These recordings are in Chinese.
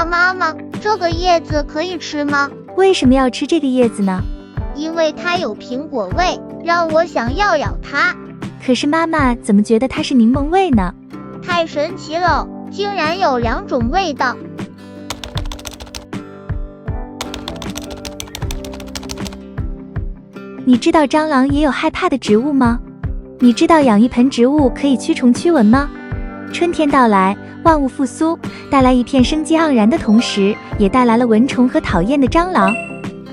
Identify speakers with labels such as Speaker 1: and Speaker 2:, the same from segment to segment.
Speaker 1: 妈妈，这个叶子可以吃吗？
Speaker 2: 为什么要吃这个叶子呢？
Speaker 1: 因为它有苹果味，让我想要咬它。
Speaker 2: 可是妈妈怎么觉得它是柠檬味呢？
Speaker 1: 太神奇了，竟然有2种味道。
Speaker 2: 你知道蟑螂也有害怕的植物吗？你知道养一盆植物可以驱虫驱蚊吗？春天到来，万物复苏，带来一片生机盎然的同时，也带来了蚊虫和讨厌的蟑螂。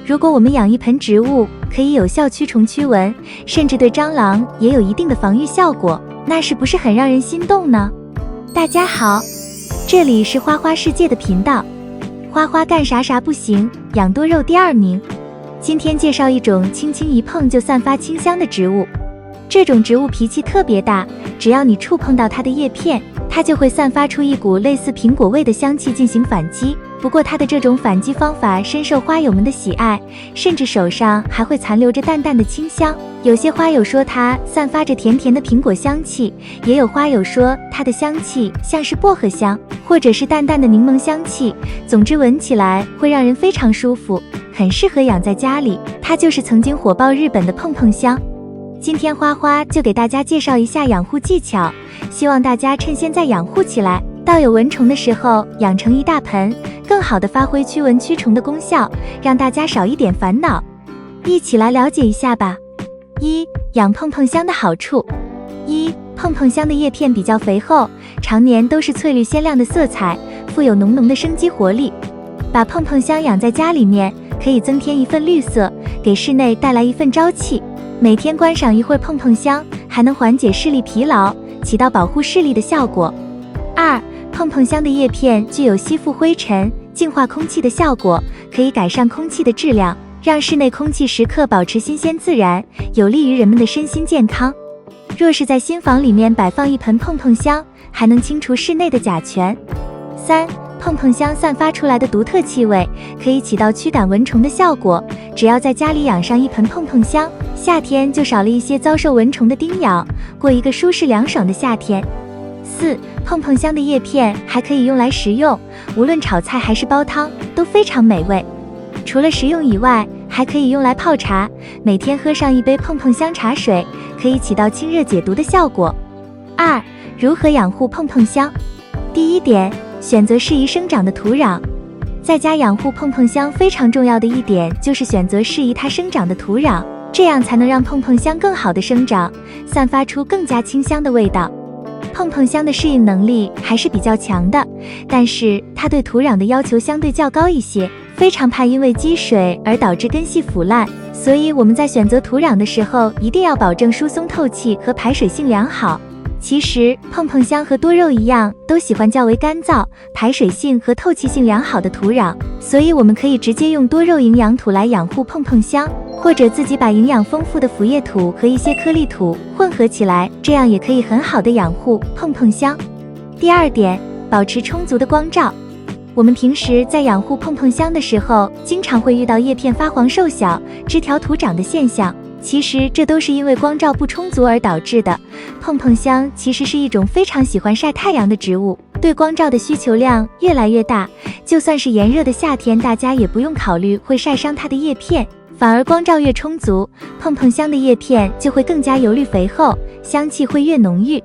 Speaker 2: 如果我们养一盆植物，可以有效驱虫驱蚊，甚至对蟑螂也有一定的防御效果，那是不是很让人心动呢？大家好，这里是花花世界的频道，花花干啥啥不行，养多肉第2名。今天介绍一种轻轻一碰就散发清香的植物。这种植物脾气特别大，只要你触碰到它的叶片，它就会散发出一股类似苹果味的香气进行反击。不过它的这种反击方法深受花友们的喜爱，甚至手上还会残留着淡淡的清香。有些花友说它散发着甜甜的苹果香气，也有花友说它的香气像是薄荷香，或者是淡淡的柠檬香气。总之闻起来会让人非常舒服，很适合养在家里。它就是曾经火爆日本的碰碰香。今天花花就给大家介绍一下养护技巧，希望大家趁现在养护起来，到有蚊虫的时候养成一大盆，更好的发挥驱蚊驱虫的功效，让大家少一点烦恼。一起来了解一下吧。养碰碰香的好处。碰碰香的叶片比较肥厚，常年都是翠绿鲜亮的色彩，富有浓浓的生机活力。把碰碰香养在家里面，可以增添一份绿色，给室内带来一份朝气。每天观赏一会儿碰碰香，还能缓解视力疲劳，起到保护视力的效果。碰碰香的叶片具有吸附灰尘、净化空气的效果，可以改善空气的质量，让室内空气时刻保持新鲜自然，有利于人们的身心健康。若是在新房里面摆放一盆碰碰香，还能清除室内的甲醛。碰碰香散发出来的独特气味，可以起到驱赶蚊虫的效果。只要在家里养上一盆碰碰香，夏天就少了一些遭受蚊虫的叮咬，过一个舒适凉爽的夏天。碰碰香的叶片还可以用来食用，无论炒菜还是煲汤都非常美味。除了食用以外，还可以用来泡茶，每天喝上一杯碰碰香茶水，可以起到清热解毒的效果。如何养护碰碰香？第一点，选择适宜生长的土壤。在家养护碰碰香非常重要的一点就是选择适宜它生长的土壤，这样才能让碰碰香更好的生长，散发出更加清香的味道。碰碰香的适应能力还是比较强的，但是它对土壤的要求相对较高一些，非常怕因为积水而导致根系腐烂，所以我们在选择土壤的时候一定要保证疏松透气和排水性良好。其实碰碰香和多肉一样，都喜欢较为干燥、排水性和透气性良好的土壤，所以我们可以直接用多肉营养土来养护碰碰香，或者自己把营养丰富的腐叶土和一些颗粒土混合起来，这样也可以很好的养护碰碰香。第二点，保持充足的光照。我们平时在养护碰碰香的时候，经常会遇到叶片发黄瘦小、枝条土长的现象，其实这都是因为光照不充足而导致的。碰碰香其实是一种非常喜欢晒太阳的植物，对光照的需求量越来越大，就算是炎热的夏天，大家也不用考虑会晒伤它的叶片，反而光照越充足，碰碰香的叶片就会更加油绿肥厚，香气会越浓郁。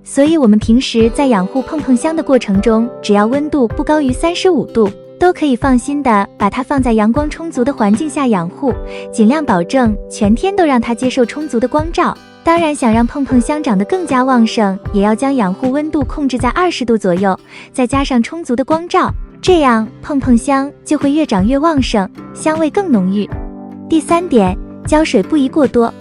Speaker 2: 所以我们平时在养护碰碰香的过程中，只要温度不高于35度，都可以放心的把它放在阳光充足的环境下养护，尽量保证全天都让它接受充足的光照。当然，想让碰碰香长得更加旺盛，也要将养护温度控制在20度左右，再加上充足的光照，这样碰碰香就会越长越旺盛，香味更浓郁。第三点，浇水不宜过多。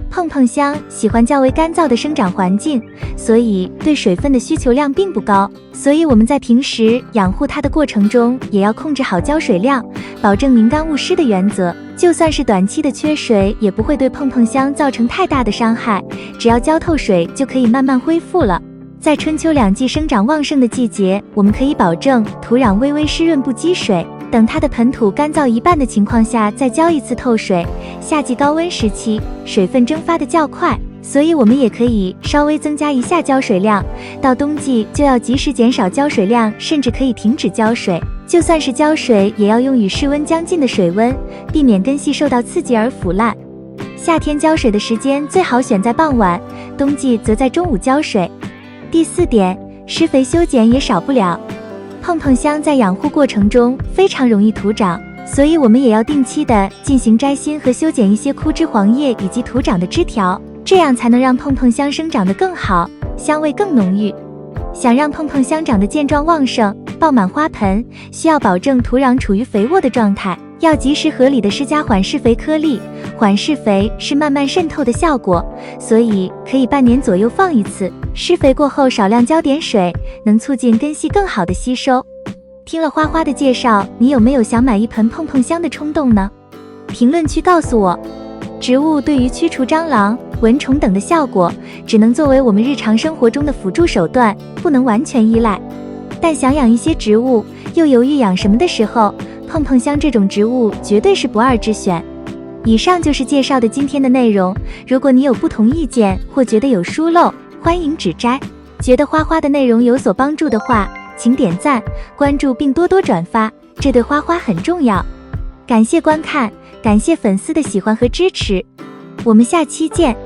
Speaker 2: 碰碰香喜欢较为干燥的生长环境，所以对水分的需求量并不高，所以我们在平时养护它的过程中，也要控制好浇水量，保证宁干勿湿的原则。就算是短期的缺水，也不会对碰碰香造成太大的伤害，只要浇透水就可以慢慢恢复了。在春秋两季生长旺盛的季节，我们可以保证土壤微微湿润不积水，等它的盆土干燥一半的情况下再浇一次透水。夏季高温时期，水分蒸发的较快，所以我们也可以稍微增加一下浇水量，到冬季就要及时减少浇水量，甚至可以停止浇水。就算是浇水，也要用与室温将近的水温，避免根系受到刺激而腐烂。夏天浇水的时间最好选在傍晚，冬季则在中午浇水。第4点，施肥修剪也少不了。碰碰香在养护过程中非常容易徒长，所以我们也要定期的进行摘心和修剪一些枯枝黄叶以及徒长的枝条，这样才能让碰碰香生长得更好，香味更浓郁。想让碰碰香长得健壮旺盛，爆满花盆，需要保证土壤处于肥沃的状态，要及时合理的施加缓释肥颗粒。缓释肥是慢慢渗透的效果，所以可以半年左右放一次，施肥过后少量浇点水，能促进根系更好的吸收。听了花花的介绍，你有没有想买一盆碰碰香的冲动呢？评论区告诉我。植物对于驱除蟑螂、蚊虫等的效果，只能作为我们日常生活中的辅助手段，不能完全依赖。但想养一些植物，又犹豫养什么的时候，碰碰香这种植物绝对是不二之选。以上就是介绍的今天的内容，如果你有不同意见或觉得有疏漏，欢迎指摘。觉得花花的内容有所帮助的话，请点赞、关注并多多转发，这对花花很重要。感谢观看，感谢粉丝的喜欢和支持，我们下期见。